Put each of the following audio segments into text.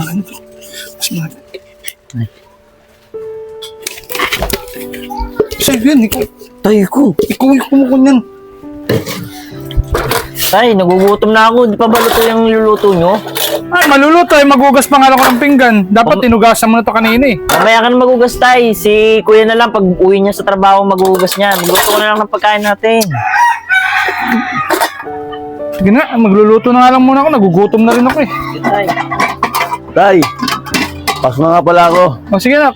maganda. Mas maganda. Sa'yo yan, ikaw. Tay ko. Ikaw yung kumukun yan. Tay, nagugutom na ako. Di pa ba luto yung luluto nyo? Ay, maluluto eh. Magugas pa nga ako ng pinggan. Dapat tinugasan mo na to kanina eh. Mamaya ka na magugas, Tay. Si kuya na lang, pag uwi niya sa trabaho, magugas niya. Magluto ko na lang ng pagkain natin. Sige na, magluluto na nga lang muna ako. Nagugutom na rin ako eh. Tay. Tay, pasok na nga pala ako. O sige na.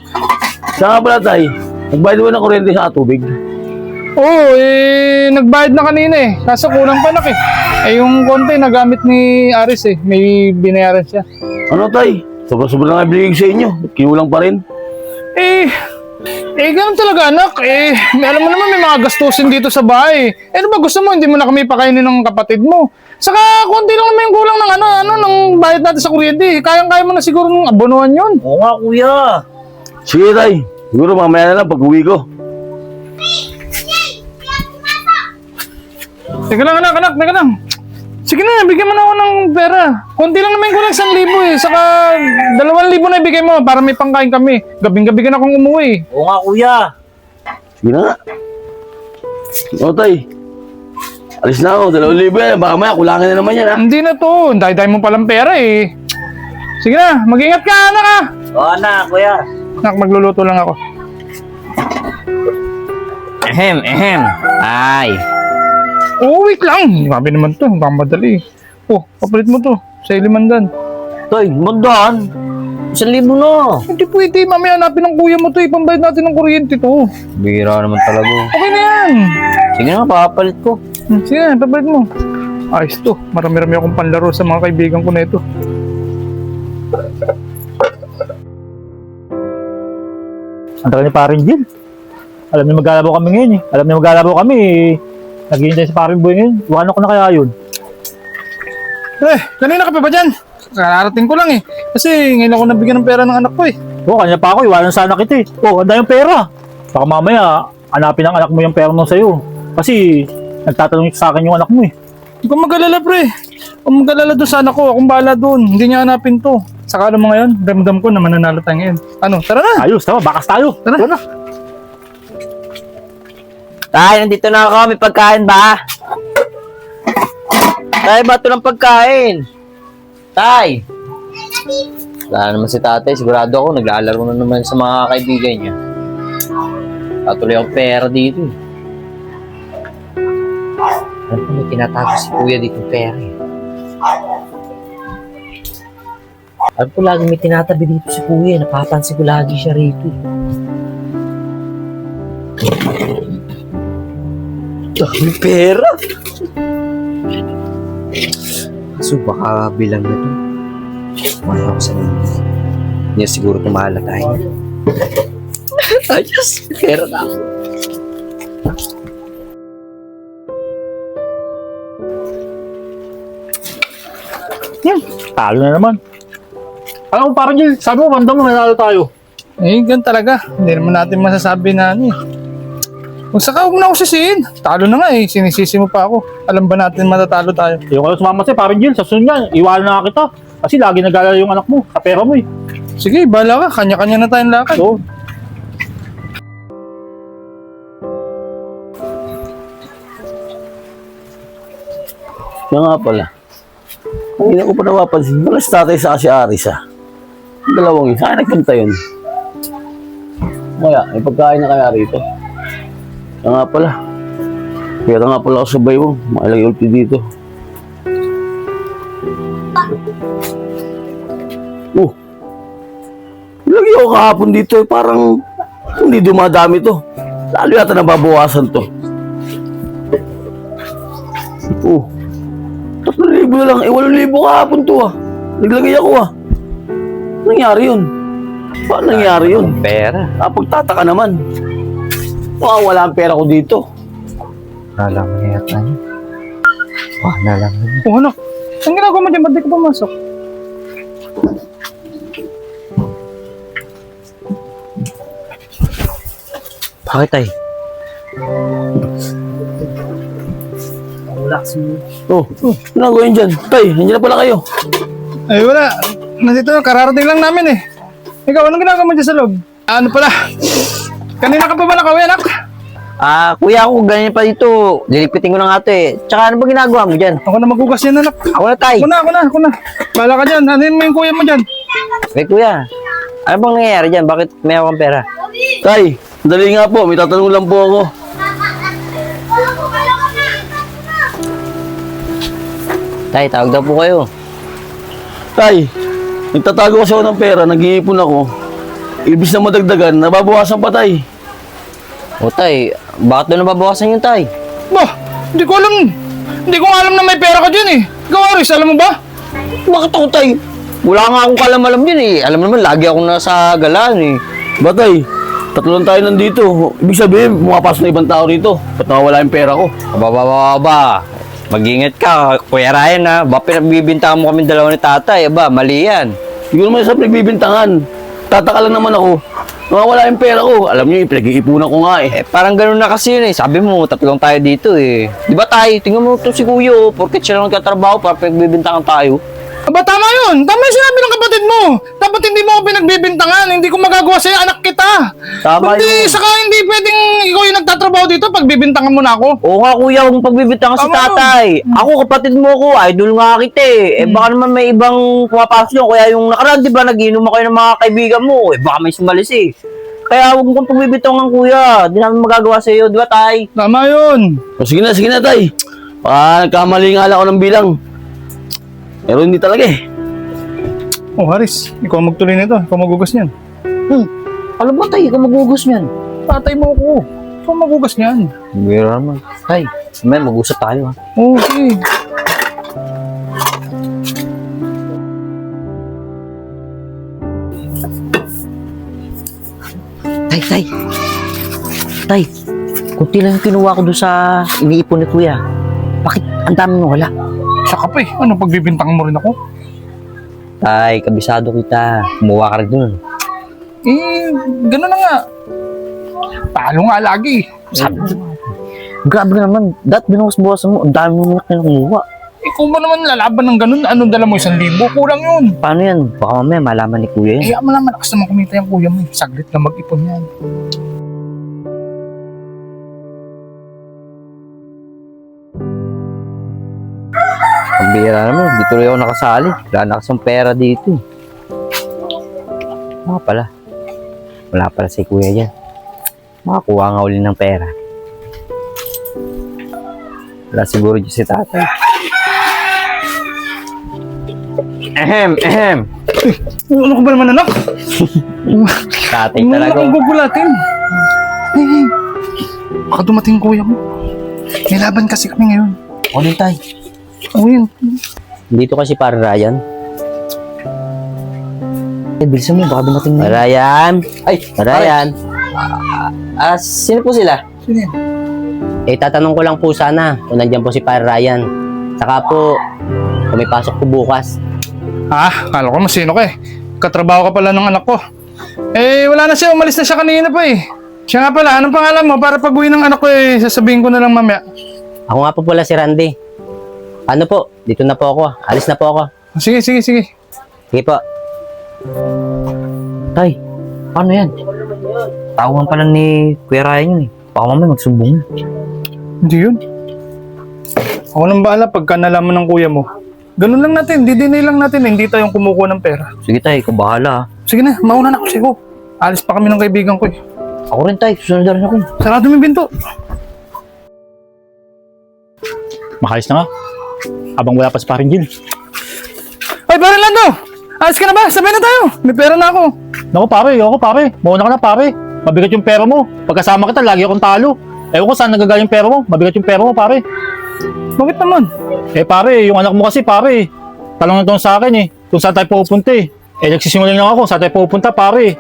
Saan nga pala, Tay? Nagbayad mo ng kuryente sa tubig? Oo, nagbayad na kanina eh. Kaso kulang pa nak eh. Yung konti nagamit ni Aris eh. May binayaran siya. Ano, Tay? Sobra-sobra na nga binigay sa inyo. Kinulang pa rin. Ganun talaga anak. Alam mo naman may mga gastusin dito sa bahay. Ano ba gusto mo? Hindi mo na kami pakainin ng kapatid mo. Saka konti lang naman yung kulang ng ng bayad natin sa kuryente. Kayang-kaya mo na siguro ng abonuhan yun. Oo nga, kuya. Sige, Tay. Siguro mamaya na lang pag-uwi ko. Teka lang anak, teka lang. Sige na, bigyan mo na ako ng pera. Konti lang naman yung kulang 1,000 eh. Saka 2,000 na ibigay mo para may pangkain kami. Gabing-gabi ka na akong umuwi. Oo nga, kuya. Sige na nga. O, Tay. Alis na ako. 2,000 yan. Baka maya, kulangin na naman yan, ha? Hindi na to. Dahil mo palang pera eh. Sige na, mag-ingat ka anak ah. Oo na, kuya. Anak, magluluto lang ako. Ehem. Ay. Oh, wait lang. Grabe naman to. Baka madali. Oh, papalit mo to. Sa 500. Tay, mandaan. 1,000 na. Hindi pwede. Mamaya hanapin ng kuya mo to. Ipambayad natin ng kuryente to. Bira naman talaga. Okay na yan. Sige na, papalit ko. Sige na, papalit mo. Ayos to. Marami-rami akong panlaro sa mga kaibigan ko na ito. Ang tagal ni Paring Jill. Alam niyo maglalabo kami ngayon eh. Alam niyo maglalabo kami eh. Naghihintay si Paring Boy ngayon. Iwanan ko na kaya yun. Kanina ka pa ba dyan? Kararating ko lang eh. Kasi ngayon ako nabigyan ng pera ng anak ko eh. Oo, kanina pa ako. Iwanan sana kita eh. Oo, ang dami yung pera. Baka mamaya, hanapin ng anak mo yung pera mo sa'yo. Kasi, nagtatanong sa akin yung anak mo eh. Hindi ko mag-alala pre. Kung mag-alala doon sa anak ko, akong bahala doon. Hindi niya hanapin to. Saka alam mo ngayon, damdam ko na mananalo tayo ngayon. Ano, tara na! Ayos, tama. Bakas tayo. Tara. Tara na. Tay, nandito na ako. May pagkain ba? Tay, bato ng pagkain. Tay. Wala naman si tatay. Sigurado ako, naglalaro na naman sa mga kaibigan niya. Patuloy ang pera dito. Ano pa may tinatago si kuya dito pera eh. Alam ko lagi may tinatabi dito si kuya. Napapansin ko lagi siya rito. Dami pera. Kaso baka bilang na to. Kumaya ako sa nila. Hindi siguro tumahalagayin niya. Ayos, pera na ako. Yan. Talo na naman. Alam ko Paring Jill, sabi mo, bandang mo, nanalo tayo. Ganun talaga. Hindi naman natin masasabi na ano eh. Kung saka huwag mo na ako sisihin. Talo na nga eh. Sinisisi mo pa ako. Alam ba natin matatalo tayo? Yung kayo sumama sa'yo, Paring Jill, sa sunod niyan, iwanan na kita. Kasi lagi nag-alala yung anak mo, sa pera mo eh. Sige, bahala ka. Kanya-kanya na tayong lakad. So, Yan nga pala. Ang ina ko pa napapansin. Wala si tatay sa si Aris, ha? Ang dalawang yun. Saan nagpunta yun? Kaya, may pagkain na kaya rito. Yan nga pala. Kaya nga pala ako sabay mo. Makalagay ulti dito. Oh. Lagi ako kahapon dito eh. Parang hindi dumadami to. Lalo yata nababawasan to. Oh. 3,000 na lang. 8,000 kahapon to ah. Naglagay ako ah. Nangyari yun? Paano nangyari yun? Pera. Pagtataka naman. Wala ang pera ko dito. Nalaman niya yata niya. Nalaman niya. Oh, anak. Ang ginagawa mo dyan? Ba't di ka pumasok? Bakit tay? Oh, ano gawin dyan? Tay, nandiyan na pala kayo. Ay, wala. nandito, kararating lang namin eh. Ikaw, anong ginagawa mo dyan sa loob? Ano pala? Kanina ka pa ba nakauwi, anak? Kuya, ako ganyan pa dito. Dilipitin ko na nga ito eh. Tsaka ano ba ginagawa mo dyan? Ako na maghugas yan, anak. Ako na, tay. Ako na. Bala ka dyan. Ano mo yung kuya mo dyan? Eh, kuya. Ano bang nangyayari dyan? Bakit may akong pera? Tay, dali nga po. May tatanong lang po ako. Tay, tawag daw po kayo. Tay, nagtatago kasi ako ng pera. Nag-iipon ako. Ibis na madagdagan, nababawasan pa, tay. O, tay, bakit doon nababawasan yung tay? Bah, hindi ko alam. Hindi ko alam na may pera ka dyan eh. Ikaw, Aris, alam mo ba? Bakit ako, tay? Wala nga akong kalam-alam dyan eh. Alam naman, lagi ako nasa galaan eh. Ba, tay? Tatlo lang tayo nandito. Ibig sabihin, pumapasok na ibang tao rito. Ba't nawawala yung pera ko? Aba. Mag-ingat ka, Kuya Ryan ha. Ba pinagbibintangan mo kami dalawa ni tatay? Aba, mali yan. Hindi ko naman sa pinagbibintangan. Tataka lang naman ako. Nawawala yung pera ko. Alam niyo, pinag-iipunan ko nga eh. Parang ganun na kasi yun eh. Sabi mo, tatlong tayo dito eh. Di ba tayo? Tingnan mo to si Kuya oh. Porket siya lang nagkatrabaho para pinagbibintangan tayo. Aba, tama yun. Tama yung sinabi ng kapatid mo. Dapat hindi mo ako pinagbibintangan. Hindi ko magagawa sa'yo, anak kita. Tama Hindi, yun. saka hindi pwedeng ikaw yung nagtatrabaho dito pag bibintangan mo na ako. Oo nga kuya, kung pagbibintangan si Tama tatay. Ako, kapatid mo ko, idol nga kita eh. Eh baka naman may ibang pumapasok yun. Kaya yung nakaraan, di ba, nag-inom ako ng mga kaibigan mo. Eh baka may sumalis eh. Kaya huwag mong pagbibintangan kuya. Di namin magagawa sa iyo, di ba tay? Tama yun. O, sige na, tay. Nagkamali nga lang ako ng bilang. Pero hindi talaga eh. Oh, Haris, ikaw ang magtuloy nito. Ikaw magugas niyan. Alam ba tay, ikaw magugos niyan? Tatay mo ako. Ikaw magugas niyan. Bira naman. Tay, may mag-usap tayo ha. Okay. Tay. Tay, kunti lang yung kinuha ko doon sa iniipon ni kuya. Bakit ang dami mo wala? Saka pa eh. Ano, pagbibintangan mo rin ako? Tay, kabisado kita. Kumuha ka rin doon. Eh, gano'n na nga. Talo nga lagi. Sabi mo. Grabe naman. Dat binukas-bukas mo. Ang dami mo na kinukuha. Ikaw ba naman lalaban ng gano'n? Ano, dala mo 1,000? Kulang yun. Paano yan? Baka mamaya malaman ni kuya yan. Eh, malaman lakas naman kumita yung kuya mo. Saglit na mag-ipon yan. Ang bira naman. Di tuloy ako nakasali. Wala na kasang pera dito. Mga pala. Wala pala si kuya yan. Makakuha nga uli ng pera. Wala siguro dyan si tatay. Ahem. Ano ka ba naman, anak? Tatay Ano talaga. akong gugulatin? Hey. Baka dumating yung kuya mo. May laban kasi kami ngayon. Ano yun, tay? Oh, yun. Dito kasi para Ryan. Bilisan mo, baka dumating na. Ryan! Ay, Ryan! Sino po sila? Sino yan? Tatanong ko lang po sana kung nandiyan po si Para Ryan. Saka po, kung may pasok po bukas. Kala ko masino ka eh. Katrabaho ka pala ng anak ko. Eh, wala na siya. Umalis na siya kanina pa eh. Siya nga pala, anong pangalan mo? Para pag-uwi ng anak ko eh, sasabihin ko na lang mamaya. Ako nga po pala si Randy. Ano po? Dito na po ako. Alis na po ako. Sige. Sige po. Tay, paano yan? Tawan pala ni Kuya Ryan yun eh. Baka mamaya magsumbong. Hindi yun. Ako lang bahala pagka nalaman ng kuya mo. Ganun lang natin. Didinay lang natin. Hindi tayong kumukuha ng pera. Sige tay, ikaw bahala. Sige na, mauna na ako sa'yo. Alis pa kami ng kaibigan ko eh. Ako rin tay, susunod na rin ako. Sarado mo yung binto. Makalis na nga. Abang wala pa si paring Jill. Ay, pare Lando! Alis ka na ba? Sabay na tayo. May pera na ako. Naku pare. Mauna ka na pare. Mabigat yung pera mo. Pagkasama kita, lagi akong talo. Ewan ko saan nagagaling yung pera mo. Mabigat yung pera mo pare. Bakit naman? Pare, yung anak mo kasi pare. Talong na doon sa akin kung saan tayo pupunta nagsisinungaling lang ako kung saan tayo pupunta pare.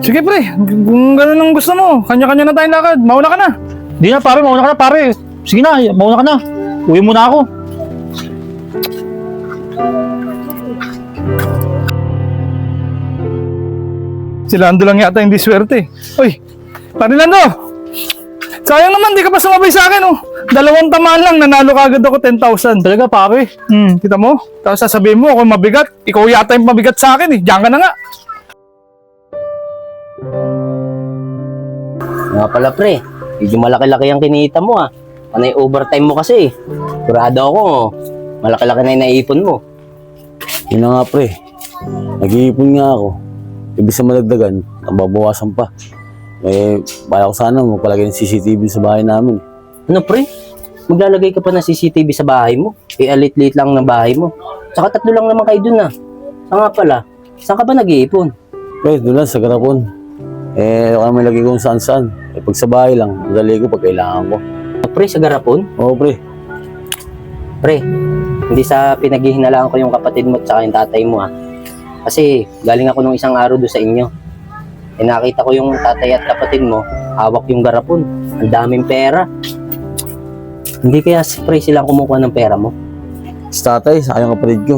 Sige pre, kung gano'n ang gusto mo, kanya-kanya na tayong lakad. Mauna ka na. Di na pare, mauna ka na pare. Sige na, mauna ka na. Uwi muna ako. Si Lando lang yata hindi swerte. Uy, pare Lando! Sayang naman, di ka pa sumabay sa akin oh. Dalawang tamaan lang, nanalo ka agad ako 10,000. Talaga, pare. Kita mo? Tapos sasabihin mo ako mabigat. Ikaw yata yung mabigat sa akin eh. Diyan ka na nga. Nga pala pre, medyo malaki-laki ang kinita mo ah. Panay overtime mo kasi. Kurado ako, malaki-laki na yung naipon mo. Yun na nga pre, nag-iipon nga ako. Ibig sa madagdagan, nababawasan pa. Bala ko sana magpalagay ng CCTV sa bahay namin. Ano pre? Maglalagay ka pa ng CCTV sa bahay mo? Alit-lit lang ng bahay mo. Saka 3 lang naman kayo dun ah. Nga pala, saan ka ba nag-iipon? Pre, doon lang sa garapon. Ako may lagay kung saan-saan. Pag sa bahay lang, madali ko pag kailangan ko. Pre, sa garapon? Oo pre, Pre, hindi sa pinaghihinalaan ko yung kapatid mo at saka yung tatay mo ah. Kasi galing ako nung isang araw doon sa inyo. Nakita ko yung tatay at kapatid mo, hawak yung garapon. Ang daming pera. Hindi kaya pre silang kumukuha ng pera mo? sa tatay, sa kanyang kapatid ko.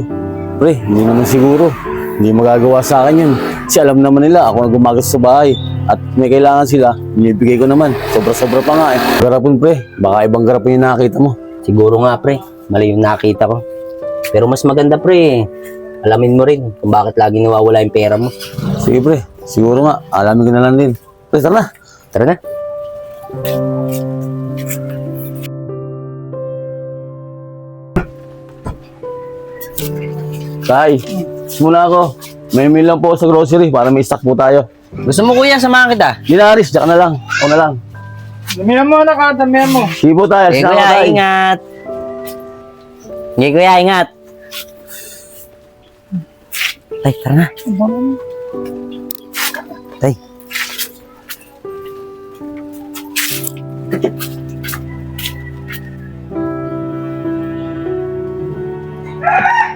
Pre, hindi naman siguro. Hindi magagawa sa akin yun. Kasi alam naman nila, ako ang gumagas sa bahay. At may kailangan sila, binibigay ko naman. Sobra-sobra pa nga eh. Garapon pre, baka ibang garapon yung nakita mo. Siguro nga pre, mali yung nakita ko. Pero mas maganda pre, alamin mo rin kung bakit lagi nawawala yung pera mo. Sige pre, siguro nga, alamin ko na lang din. Pre, tara na. Tara na. Tay, muna ako. May meal lang po sa grocery para may stock po tayo. Gusto mo kuya, samahan kita? Dinaris, diyan ka na lang. Ako na lang. Damihan mo anak ha, damihan mo. Sige po tayo, Eh sinama kuya, tayo. ingat. Sige kuya, ingat. Tay, tara na. Tay.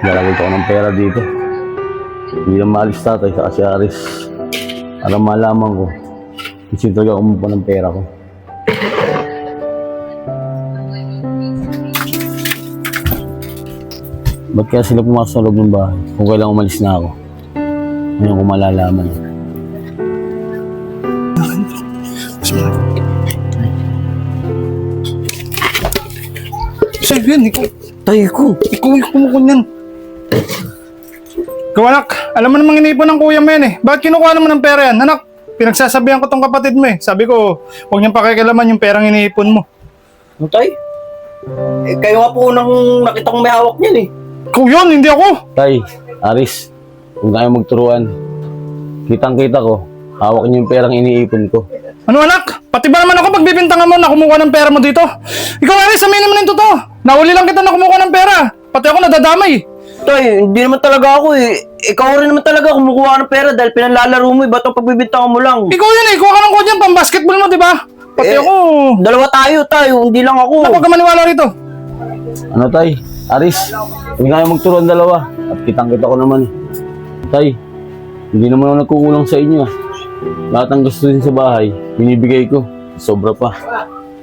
Lalagay ko ng pera dito. Hindi na maalis tatay sa si Aris. Para malaman ko kung sino talaga umupo ng pera ko. Ba't kaya sila pumasok sa loob ng bahay kung kailang umalis na ako? Ngayon ko malalaman. Sir, yan, ikaw. Tay ko. Ikaw yung kumukunyan. Ikaw anak, alam mo namang iniipon ng kuya mo yan eh. Bakit kinukuha naman ng pera yan? Anak, pinagsasabihan ko tong kapatid mo eh. Sabi ko, huwag niyang pakikialaman yung perang iniipon mo. Ano tay? Eh, kayo nga po nang nakita kong may hawak niyan eh. Ikaw yun, hindi ako. Tay, Aris, kung tayo magturuan, kitang-kita ko, hawak niyo yung perang iniipon ko. Ano anak? Pati ba naman ako pagbibintangan mo na kumukuha ng pera mo dito? Ikaw Aris, aminin mo na yung totoo. Nahuli lang kita na kumukuha ng pera. Pati ako nadadamay. Tay, hindi naman talaga ako eh. Ikaw rin naman talaga kumukuha ng pera dahil pinanlalaro mo eh. Ba't ang pagbibintangan mo lang? Ikaw yun eh, kuha ka ng kode yan, pang-basketball mo, di ba? Pati Eh, ako. Dalawa tayo, hindi lang ako. Huwag ka maniwala rito. Ano tay? Aris, kung tayo magturuan dalawa, at kitang-kita ko naman. Tay, hindi naman ako nagkukulang sa inyo. Lahat ng gusto din sa bahay, binibigay ko. Sobra pa.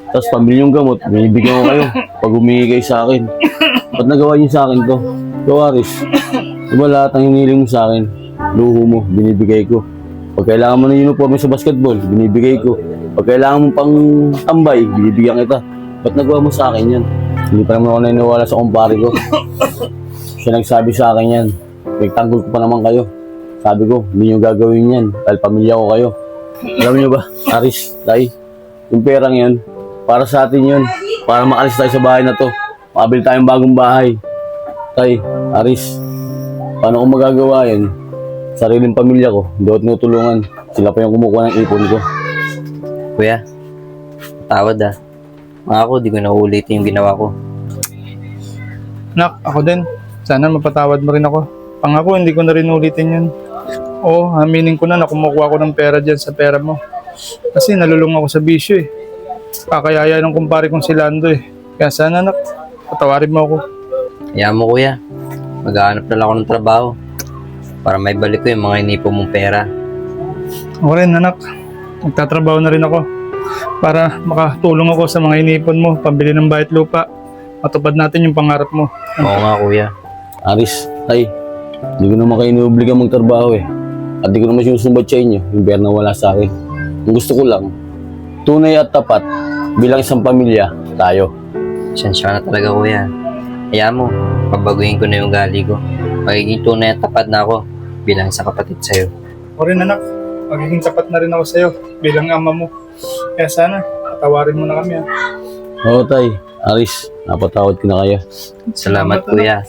Tapos pamilyong gamot, binibigyan ko kayo pag humingi kayo sa akin. Ba't nagawa niyo sa akin to? Ikaw, Aris, diba lahat ng hiniling mo sa akin, luho mo, binibigay ko. Pag kailangan mo ng uniform sa basketball, binibigay ko. Pag kailangan mo pang tambay, binibigyan kita. Ba't nagawa mo sa akin yan? Hindi pa naman ako naniniwala sa kumpare ko. Siya nagsabi sa akin yan. Nagtanggol ko pa naman kayo. Sabi ko, hindi nyo gagawin yan dahil pamilya ko kayo. Alam nyo ba, Aris, Tay, yung perang yun, para sa atin yun. Para makalis tayo sa bahay na to. Makabili tayong bagong bahay. Tay, Aris, paano ko magagawa yan? Sariling pamilya ko, hindi ako tinutulungan. Sila pa yung kumukuha ng ipon ko. Kuya, tawad ah. Ako, di ko na uulitin yung ginawa ko. Nak, ako din. Sana mapatawad mo rin ako. Pangako, hindi ko na rin ulitin yun. Oo, aminin ko na kumukuha ko ng pera dyan sa pera mo. Kasi nalulung ako sa bisyo eh. Kakayaya ng kumpare kong si Lando eh. Kaya sana nak, patawarin mo ako. Hayaan mo kuya, maghahanap na lang ako ng trabaho para may balik ko yung mga inipo mong pera. Ako rin anak, magtatrabaho na rin ako para makatulong ako sa mga inipon mo, pambili ng bayat lupa. Matupad natin yung pangarap mo. Oo nga kuya. Aris, Tay, hindi ko naman kayo inuobliga magtrabaho eh. At di ko naman sinusumbat sa inyo yung pera na wala sa akin. Ang gusto ko lang, tunay at tapat bilang isang pamilya, tayo. Sensya na talaga kuya. Kaya mo, pabaguhin ko na yung gali ko. Magiging tunay at tapat na ako bilang sa kapatid sa'yo. O rin anak, magiging tapat na rin ako sa'yo bilang ama mo. Kaya sana, patawarin mo na kami ha. Oo tay, Aris, napatawad ko na kayo. Salamat kuya.